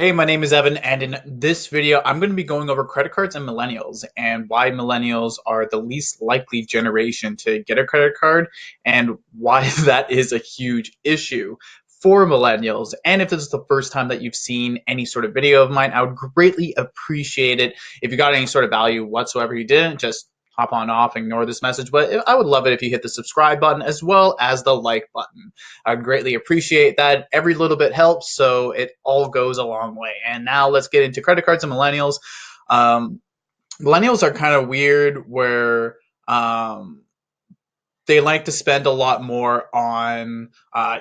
Hey, my name is Evan, and in this video, I'm going to be going over credit cards and millennials and why millennials are the least likely generation to get a credit card and why that is a huge issue for millennials. And if this is the first time that you've seen any sort of video of mine, I would greatly appreciate it if you got any sort of value whatsoever. You didn't, just hop on off, ignore this message. But I would love it if you hit the subscribe button as well as the like button. I'd greatly appreciate that. Every little bit helps, so it all goes a long way. And now let's get into credit cards and millennials. Um, Millennials are kind of weird where they like to spend a lot more on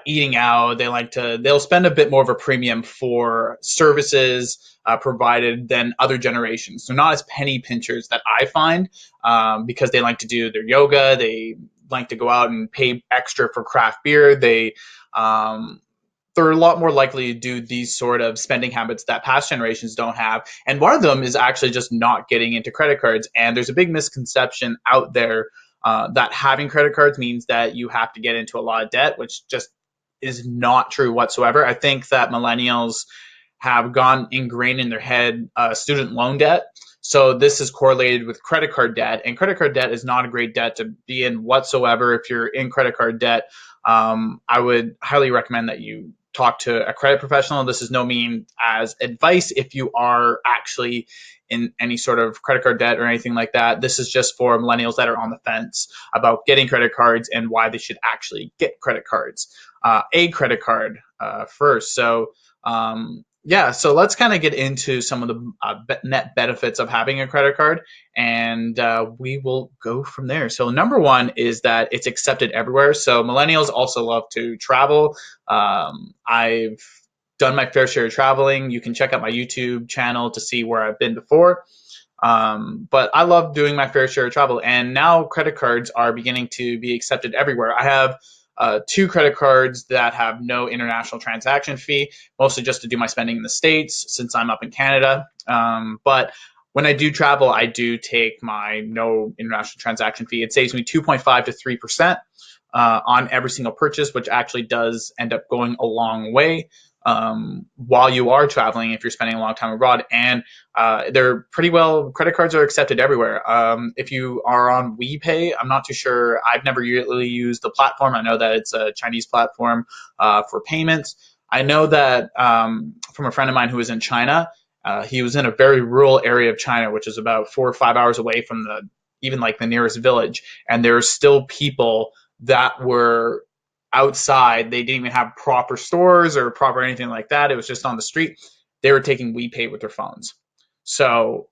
eating out. They'll spend a bit more of a premium for services provided than other generations. So not as penny pinchers that I find, because they like to do their yoga. They like to go out and pay extra for craft beer. Um, they're a lot more likely to do these sort of spending habits that past generations don't have. And one of them is actually just not getting into credit cards. And there's a big misconception out there that having credit cards means that you have to get into a lot of debt, which just is not true whatsoever. I think that millennials have gone ingrained in their head student loan debt. So this is correlated with credit card debt, and credit card debt is not a great debt to be in whatsoever. If you're in credit card debt, I would highly recommend that you talk to a credit professional. This is no mean as advice if you are actually in any sort of credit card debt or anything like that. This is just for millennials that are on the fence about getting credit cards and why they should actually get credit cards. A credit card first. So let's kind of get into some of the net benefits of having a credit card, and we will go from there. So, number one is that it's accepted everywhere. So, millennials also love to travel. I've done my fair share of traveling. You can check out my YouTube channel to see where I've been before. But I love doing my fair share of travel, and now credit cards are beginning to be accepted everywhere. I have two credit cards that have no international transaction fee, mostly just to do my spending in the States since I'm up in Canada. But when I do travel, I do take my no international transaction fee. It saves me 2.5 to 3% on every single purchase, which actually does end up going a long way while you are traveling if you're spending a long time abroad. And they're pretty well, credit cards are accepted everywhere. If you are on WePay, I'm not too sure. I've never really used the platform. I know that it's a Chinese platform for payments. I know that from a friend of mine who was in China. He was in a very rural area of China, which is about 4 or 5 hours away from even like the nearest village. And there are still people that were outside. They didn't even have proper stores or proper anything like that. It was just on the street. They were taking WePay with their phones. So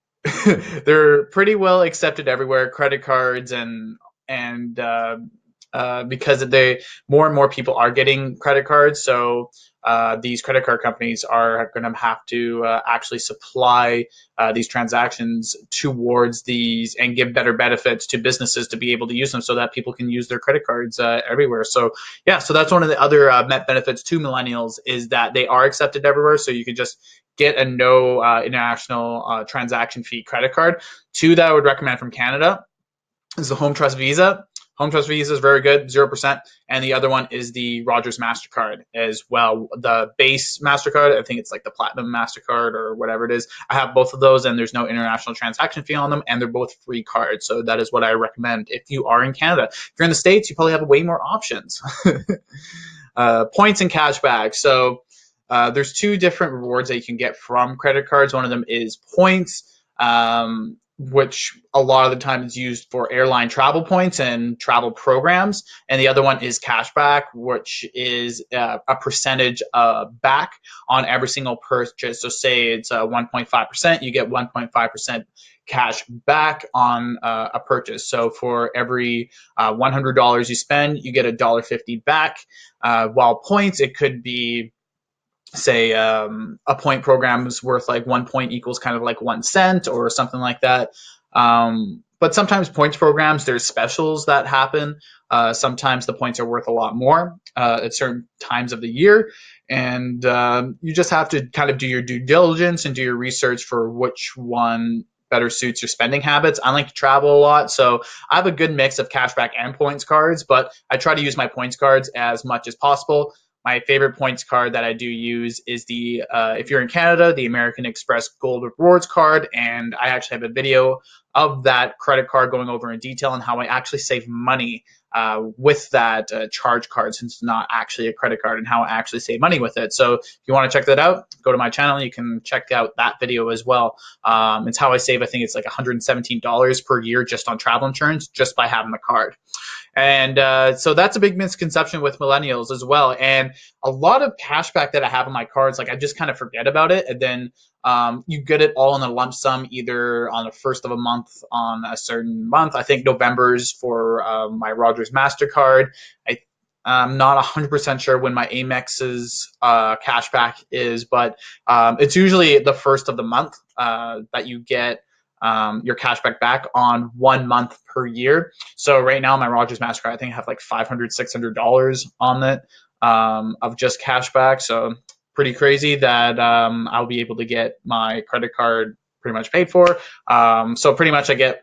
they're pretty well accepted everywhere. Credit cards and because they more and more people are getting credit cards, so these credit card companies are going to have to actually supply these transactions towards these and give better benefits to businesses to be able to use them so that people can use their credit cards everywhere. So yeah, so that's one of the other net benefits to millennials is that they are accepted everywhere. So you can just get a no international transaction fee credit card. Two that I would recommend from Canada is the Home Trust Visa. Home Trust Visa is very good, 0%. And the other one is the Rogers MasterCard as well. The base MasterCard, I think it's like the Platinum MasterCard or whatever it is. I have both of those, and there's no international transaction fee on them, and they're both free cards. So that is what I recommend if you are in Canada. If you're in the States, you probably have way more options. Points and cash back. So there's two different rewards that you can get from credit cards. One of them is points. Which a lot of the time is used for airline travel points and travel programs. And the other one is cashback, which is a percentage back on every single purchase. So say it's 1.5%, you get 1.5% cash back on a purchase. So for every $100 you spend, you get $1.50 back. While points, it could be say a point program is worth like 1 point equals kind of like 1 cent or something like that. But sometimes points programs, there's specials that happen. Sometimes the points are worth a lot more at certain times of the year. And you just have to kind of do your due diligence and do your research for which one better suits your spending habits. I like to travel a lot, so I have a good mix of cashback and points cards, but I try to use my points cards as much as possible. my favorite points card that I do use is the if you're in Canada, the American Express Gold Rewards card, and I actually have a video of that credit card going over in detail on how I actually save money with that charge card, since it's not actually a credit card, and how I actually save money with it. So if you want to check that out, go to my channel. You can check out that video as well. It's how I save, I think it's like $117 per year just on travel insurance, just by having the card. And so that's a big misconception with millennials as well. And a lot of cashback that I have on my cards, like I just kind of forget about it. And then you get it all in a lump sum, either on the first of a month on a certain month. I think November's for my Rogers MasterCard. I'm not 100% sure when my Amex's cashback is, but it's usually the first of the month that you get your cashback back on 1 month per year. So right now, my Rogers MasterCard, I think I have like $500, $600 on it of just cashback. So pretty crazy that I'll be able to get my credit card pretty much paid for. So pretty much I get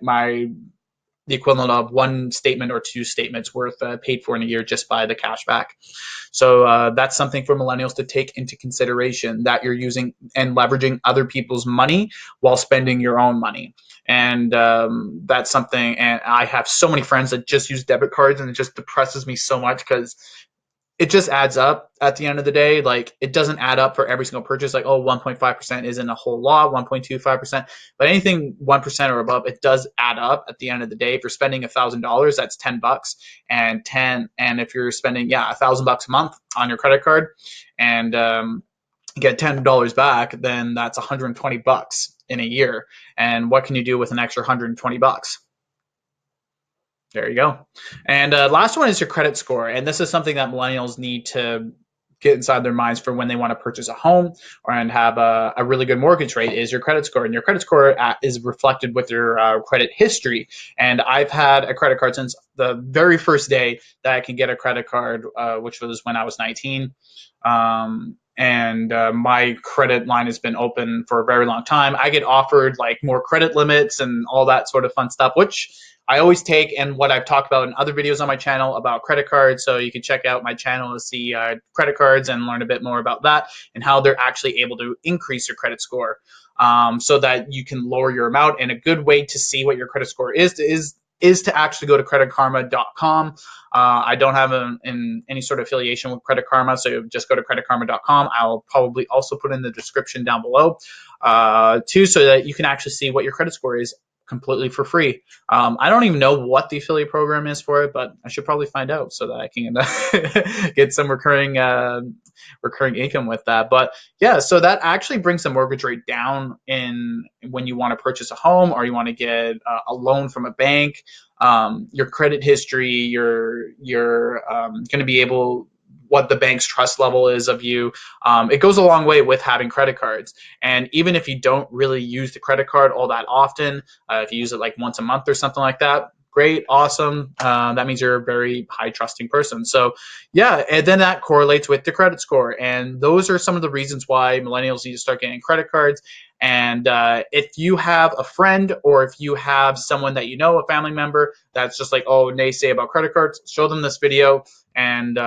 the equivalent of one statement or two statements worth paid for in a year just by the cashback. So that's something for millennials to take into consideration, that you're using and leveraging other people's money while spending your own money. And that's something, and I have so many friends that just use debit cards, and it just depresses me so much because it just adds up at the end of the day. Like, it doesn't add up for every single purchase. Like, oh, 1.5% isn't a whole lot, 1.25%, but anything 1% or above, it does add up at the end of the day. If you're spending $1,000, that's $10, and if you're spending $1,000 a month on your credit card, and get $10 back, then that's $120 in a year. And what can you do with an extra $120? There you go. And last one is your credit score. And this is something that millennials need to get inside their minds for when they want to purchase a home and have a really good mortgage rate, is your credit score. And your credit score is reflected with your credit history. And I've had a credit card since the very first day that I can get a credit card, which was when I was 19. And my credit line has been open for a very long time. I get offered like more credit limits and all that sort of fun stuff, which I always take, and what I've talked about in other videos on my channel about credit cards. So you can check out my channel to see credit cards and learn a bit more about that and how they're actually able to increase your credit score, so that you can lower your amount. And a good way to see what your credit score is to actually go to creditkarma.com. I don't have any sort of affiliation with Credit Karma, so just go to creditkarma.com. I'll probably also put in the description down below too, so that you can actually see what your credit score is completely for free. I don't even know what the affiliate program is for it, but I should probably find out so that I can get some recurring income with that. But yeah, so that actually brings the mortgage rate down in when you want to purchase a home or you want to get a loan from a bank. Your credit history, you're going to be able, what the bank's trust level is of you. It goes a long way with having credit cards. And even if you don't really use the credit card all that often, if you use it like once a month or something like that, great, awesome. That means you're a very high trusting person. So yeah, and then that correlates with the credit score. And those are some of the reasons why millennials need to start getting credit cards. And if you have a friend, or if you have someone that you know, a family member, that's just like, oh, naysay about credit cards, show them this video, and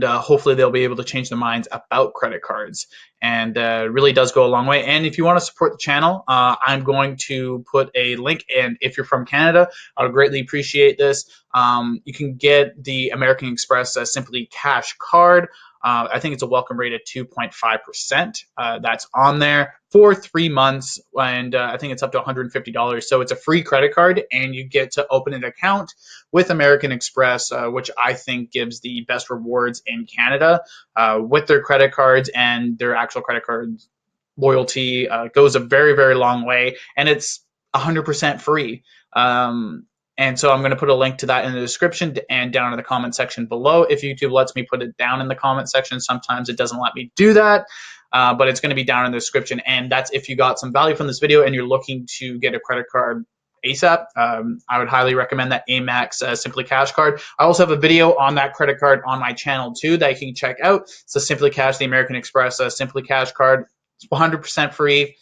hopefully they'll be able to change their minds about credit cards. And really does go a long way. And if you want to support the channel, I'm going to put a link. And if you're from Canada, I would greatly appreciate this. You can get the American Express Simply Cash card. I think it's a welcome rate at 2.5%. That's on there for 3 months, and I think it's up to $150. So it's a free credit card, and you get to open an account with American Express, which I think gives the best rewards in Canada with their credit cards, and their actual credit cards loyalty goes a very, very long way, and it's 100% free. And so I'm going to put a link to that in the description and down in the comment section below. If YouTube lets me put it down in the comment section, sometimes it doesn't let me do that, but it's going to be down in the description. And that's if you got some value from this video and you're looking to get a credit card ASAP. I would highly recommend that Amex Simply Cash card. I also have a video on that credit card on my channel too that you can check out. So Simply Cash, the American Express Simply Cash card. It's 100% free.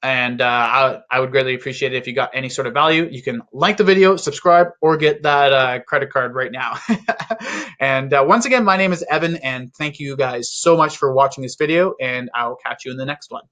And I would greatly appreciate it if you got any sort of value. You can like the video, subscribe, or get that credit card right now. And once again, my name is Evan, and thank you guys so much for watching this video, and I'll catch you in the next one.